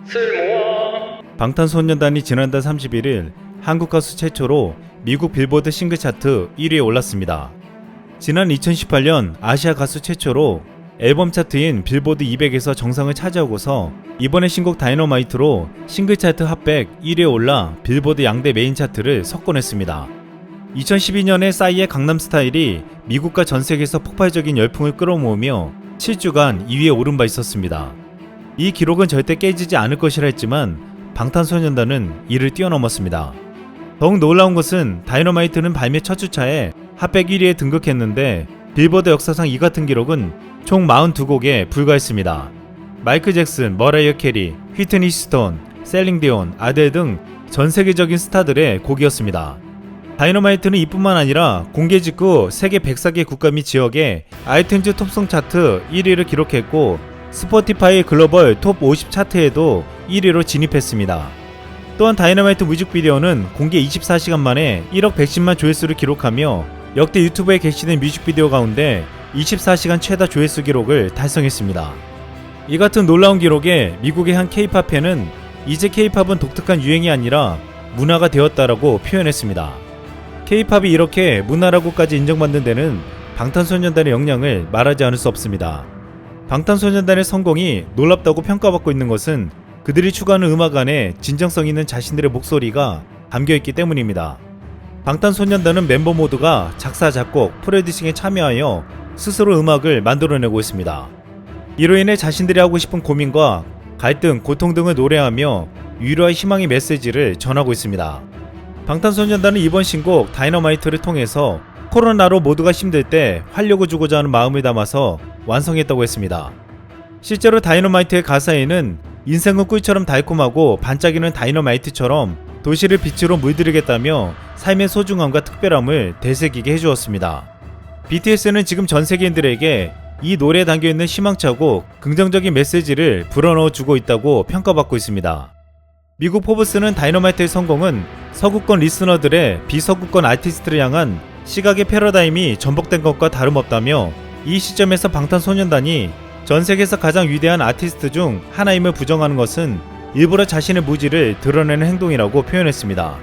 쓸모아. 방탄소년단이 지난달 31일 한국 가수 최초로 미국 빌보드 싱글 차트 1위에 올랐습니다. 지난 2018년 아시아 가수 최초로 앨범 차트인 빌보드 200에서 정상을 차지하고서 이번에 신곡 다이너마이트로 싱글 차트 핫백 1위에 올라 빌보드 양대 메인 차트를 석권했습니다. 2012년에 싸이의 강남스타일이 미국과 전 세계에서 폭발적인 열풍을 끌어모으며 7주간 2위에 오른 바 있었습니다. 이 기록은 절대 깨지지 않을 것이라 했지만 방탄소년단은 이를 뛰어넘었습니다. 더욱 놀라운 것은 다이너마이트는 발매 첫 주차에 핫백 1위에 등극했는데 빌보드 역사상 이 같은 기록은 총 42곡에 불과했습니다. 마이클 잭슨, 머라이어 캐리, 휘트니 휴스턴, 셀링 디온, 아델 등 전 세계적인 스타들의 곡이었습니다. 다이너마이트는 이뿐만 아니라 공개 직후 세계 104개 국가 및 지역의 아이튠즈 톱송 차트 1위를 기록했고 스포티파이 글로벌 톱 50 차트에도 1위로 진입했습니다. 또한 다이너마이트 뮤직비디오는 공개 24시간 만에 1억 110만 조회수를 기록하며 역대 유튜브에 게시된 뮤직비디오 가운데 24시간 최다 조회수 기록을 달성했습니다. 이 같은 놀라운 기록에 미국의 한 K-POP 팬은 이제 K-POP은 독특한 유행이 아니라 문화가 되었다라고 표현했습니다. K-POP이 이렇게 문화라고까지 인정받는 데는 방탄소년단의 역량을 말하지 않을 수 없습니다. 방탄소년단의 성공이 놀랍다고 평가받고 있는 것은 그들이 추구하는 음악 안에 진정성 있는 자신들의 목소리가 담겨있기 때문입니다. 방탄소년단은 멤버 모두가 작사, 작곡, 프로듀싱에 참여하여 스스로 음악을 만들어내고 있습니다. 이로 인해 자신들이 하고 싶은 고민과 갈등, 고통 등을 노래하며 위로와 희망의 메시지를 전하고 있습니다. 방탄소년단은 이번 신곡 다이너마이트를 통해서 코로나로 모두가 힘들 때 활력을 주고자 하는 마음을 담아서 완성했다고 했습니다. 실제로 다이너마이트의 가사에는 인생은 꿀처럼 달콤하고 반짝이는 다이너마이트처럼 도시를 빛으로 물들이겠다며 삶의 소중함과 특별함을 되새기게 해주었습니다. BTS는 지금 전 세계인들에게 이 노래에 담겨있는 희망차고 긍정적인 메시지를 불어넣어주고 있다고 평가받고 있습니다. 미국 포브스는 다이너마이트의 성공은 서구권 리스너들의 비서구권 아티스트를 향한 시각의 패러다임이 전복된 것과 다름없다며 이 시점에서 방탄소년단이 전 세계에서 가장 위대한 아티스트 중 하나임을 부정하는 것은 일부러 자신의 무지를 드러내는 행동이라고 표현했습니다.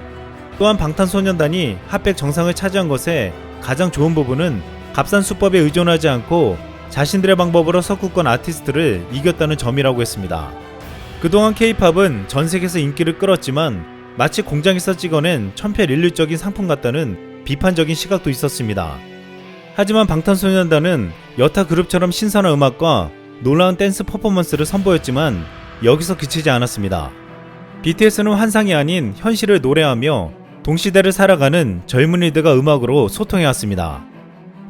또한 방탄소년단이 핫백 정상을 차지한 것의 가장 좋은 부분은 값싼 수법에 의존하지 않고 자신들의 방법으로 서구권 아티스트를 이겼다는 점이라고 했습니다. 그동안 K-POP은 전 세계에서 인기를 끌었지만 마치 공장에서 찍어낸 천편일률적인 상품 같다는 비판적인 시각도 있었습니다. 하지만 방탄소년단은 여타 그룹처럼 신선한 음악과 놀라운 댄스 퍼포먼스를 선보였지만 여기서 그치지 않았습니다. BTS는 환상이 아닌 현실을 노래하며 동시대를 살아가는 젊은이들과 음악으로 소통해왔습니다.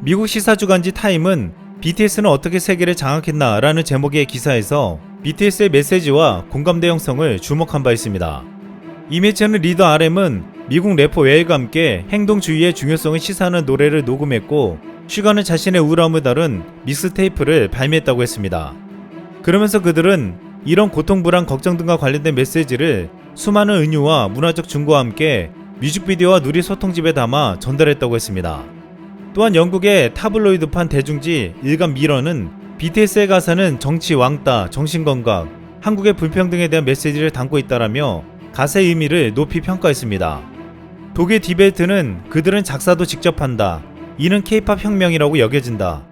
미국 시사주간지 타임은 BTS는 어떻게 세계를 장악했나 라는 제목의 기사에서 BTS의 메시지와 공감대 형성을 주목한 바 있습니다. 이 매체는 리더 RM은 미국 래퍼 웨일과 함께 행동주의의 중요성을 시사하는 노래를 녹음했고 슈가는 자신의 우울함을 다룬 믹스테이프를 발매했다고 했습니다. 그러면서 그들은 이런 고통, 불안, 걱정 등과 관련된 메시지를 수많은 은유와 문화적 증거와 함께 뮤직비디오와 누리 소통집에 담아 전달했다고 했습니다. 또한 영국의 타블로이드판 대중지 일간 미러는 BTS의 가사는 정치, 왕따, 정신건강, 한국의 불평등에 대한 메시지를 담고 있다라며 가사의 의미를 높이 평가했습니다. 독일 디벨트는 그들은 작사도 직접 한다. 이는 K-POP 혁명이라고 여겨진다.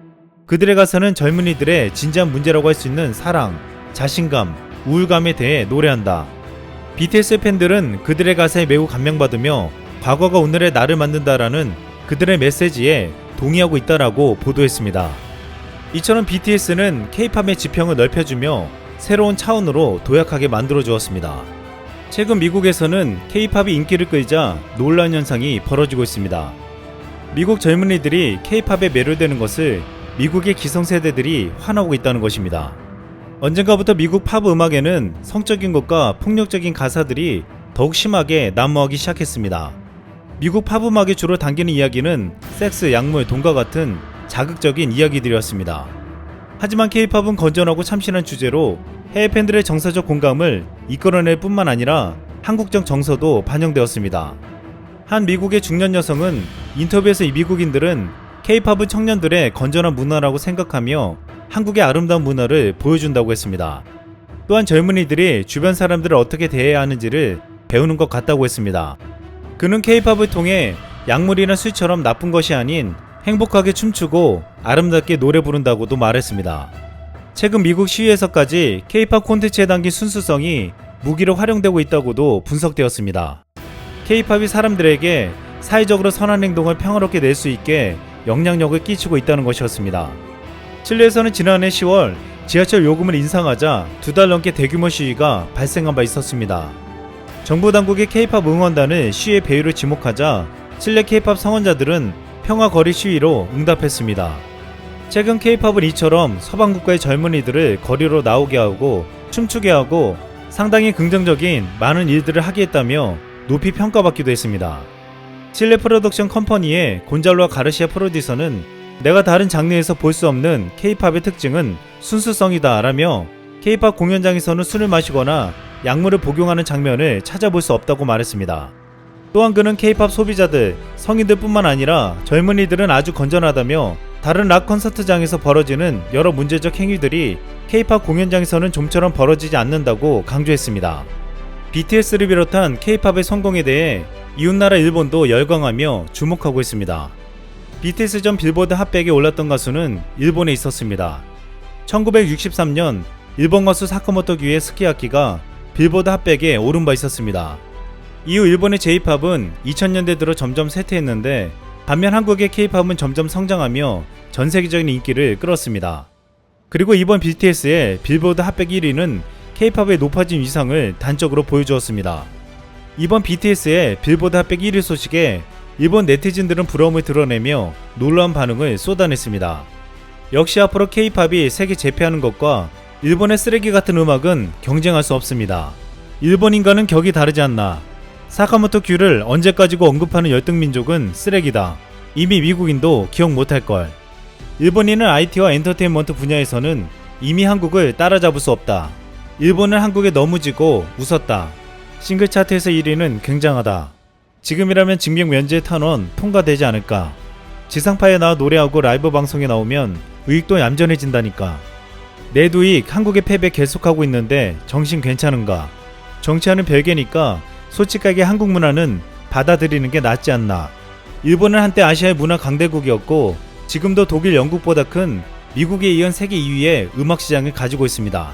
그들의 가사는 젊은이들의 진지한 문제라고 할 수 있는 사랑, 자신감, 우울감에 대해 노래한다. BTS 팬들은 그들의 가사에 매우 감명받으며 과거가 오늘의 나를 만든다라는 그들의 메시지에 동의하고 있다라고 보도했습니다. 이처럼 BTS는 K-POP의 지평을 넓혀주며 새로운 차원으로 도약하게 만들어주었습니다. 최근 미국에서는 K-POP이 인기를 끌자 놀라운 현상이 벌어지고 있습니다. 미국 젊은이들이 K-POP에 매료되는 것을 미국의 기성세대들이 환호하고 있다는 것입니다. 언젠가부터 미국 팝 음악에는 성적인 것과 폭력적인 가사들이 더욱 심하게 난무하기 시작했습니다. 미국 팝 음악에 주로 담기는 이야기는 섹스, 약물, 돈과 같은 자극적인 이야기들이었습니다. 하지만 K-POP은 건전하고 참신한 주제로 해외 팬들의 정서적 공감을 이끌어낼 뿐만 아니라 한국적 정서도 반영되었습니다. 한 미국의 중년 여성은 인터뷰에서 이 미국인들은 K-POP은 청년들의 건전한 문화라고 생각하며 한국의 아름다운 문화를 보여준다고 했습니다. 또한 젊은이들이 주변 사람들을 어떻게 대해야 하는지를 배우는 것 같다고 했습니다. 그는 K-팝을 통해 약물이나 술처럼 나쁜 것이 아닌 행복하게 춤추고 아름답게 노래 부른다고도 말했습니다. 최근 미국 시위에서까지 K-팝 콘텐츠에 담긴 순수성이 무기로 활용되고 있다고도 분석되었습니다. K-팝이 사람들에게 사회적으로 선한 행동을 평화롭게 낼 수 있게 영향력을 끼치고 있다는 것이었습니다. 칠레에서는 지난해 10월 지하철 요금을 인상하자 2달 넘게 대규모 시위가 발생한 바 있었습니다. 정부 당국이 K-팝 응원단을 시위의 배후를 지목하자 칠레 K-팝 성원자들은 평화 거리 시위로 응답했습니다. 최근 K-팝은 이처럼 서방 국가의 젊은이들을 거리로 나오게 하고 춤추게 하고 상당히 긍정적인 많은 일들을 하게 했다며 높이 평가받기도 했습니다. 칠레 프로덕션 컴퍼니의 곤잘로 가르시아 프로듀서는 내가 다른 장르에서 볼 수 없는 K-팝의 특징은 순수성이다 라며 K-팝 공연장에서는 술을 마시거나 약물을 복용하는 장면을 찾아볼 수 없다고 말했습니다. 또한 그는 K-팝 소비자들, 성인들 뿐만 아니라 젊은이들은 아주 건전하다며 다른 락 콘서트장에서 벌어지는 여러 문제적 행위들이 K-팝 공연장에서는 좀처럼 벌어지지 않는다고 강조했습니다. BTS를 비롯한 K-팝의 성공에 대해 이웃나라 일본도 열광하며 주목하고 있습니다. BTS 전 빌보드 핫100에 올랐던 가수는 일본에 있었습니다. 1963년 일본 가수 사카모토 규의 스키야키가 빌보드 핫100에 오른 바 있었습니다. 이후 일본의 J-팝은 2000년대 들어 점점 쇠퇴했는데 반면 한국의 K-팝은 점점 성장하며 전세계적인 인기를 끌었습니다. 그리고 이번 BTS의 빌보드 핫100 1위는 K-팝의 높아진 위상을 단적으로 보여주었습니다. 이번 BTS의 빌보드 핫100 1위 소식에 일본 네티즌들은 부러움을 드러내며 놀라운 반응을 쏟아냈습니다. 역시 앞으로 K-팝이 세계 제패하는 것과 일본의 쓰레기 같은 음악은 경쟁할 수 없습니다. 일본인과는 격이 다르지 않나. 사카모토 규를 언제까지고 언급하는 열등민족은 쓰레기다. 이미 미국인도 기억 못할걸. 일본인은 IT와 엔터테인먼트 분야에서는 이미 한국을 따라잡을 수 없다. 일본은 한국에 너무 지고 웃었다. 싱글 차트에서 1위는 굉장하다. 지금이라면 징병 면제 탄원 통과되지 않을까. 지상파에 나와 노래하고 라이브 방송에 나오면 의익도 얌전해진다니까. 내두익 한국의 패배 계속하고 있는데 정신 괜찮은가. 정치하는 별개니까 솔직하게 한국 문화는 받아들이는 게 낫지 않나. 일본은 한때 아시아의 문화 강대국이었고 지금도 독일, 영국보다 큰 미국에 이은 세계 2위의 음악 시장을 가지고 있습니다.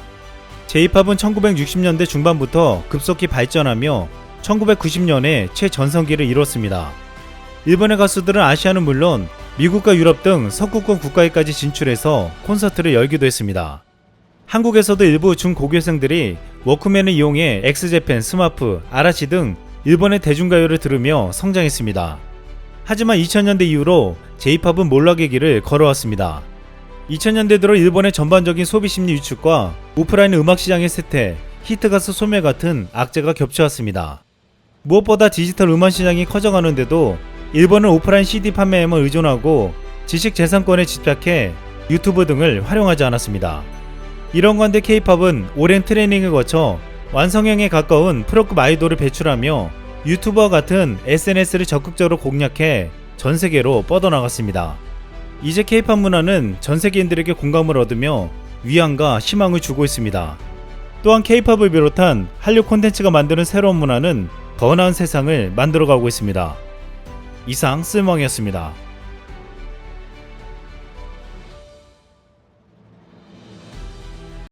J-팝은 1960년대 중반부터 급속히 발전하며 1990년에 최전성기를 이뤘습니다. 일본의 가수들은 아시아는 물론 미국과 유럽 등 서구권 국가에까지 진출해서 콘서트를 열기도 했습니다. 한국에서도 일부 중고교생들이 워크맨을 이용해 엑스제팬, 스마프, 아라시 등 일본의 대중가요를 들으며 성장했습니다. 하지만 2000년대 이후로 J-팝은 몰락의 길을 걸어왔습니다. 2000년대 들어 일본의 전반적인 소비심리 위축과 오프라인 음악시장의 쇠퇴, 히트가수 소멸 같은 악재가 겹쳐왔습니다. 무엇보다 디지털 음원 시장이 커져가는데도 일본은 오프라인 CD 판매에만 의존하고 지식재산권에 집착해 유튜브 등을 활용하지 않았습니다. 이런 관데 K-팝은 오랜 트레이닝을 거쳐 완성형에 가까운 프로급 아이돌을 배출하며 유튜버와 같은 SNS를 적극적으로 공략해 전세계로 뻗어나갔습니다. 이제 K-팝 문화는 전세계인들에게 공감을 얻으며 위안과 희망을 주고 있습니다. 또한 K-팝을 비롯한 한류 콘텐츠가 만드는 새로운 문화는 더 나은 세상을 만들어가고 있습니다. 이상 쓸멍이었습니다.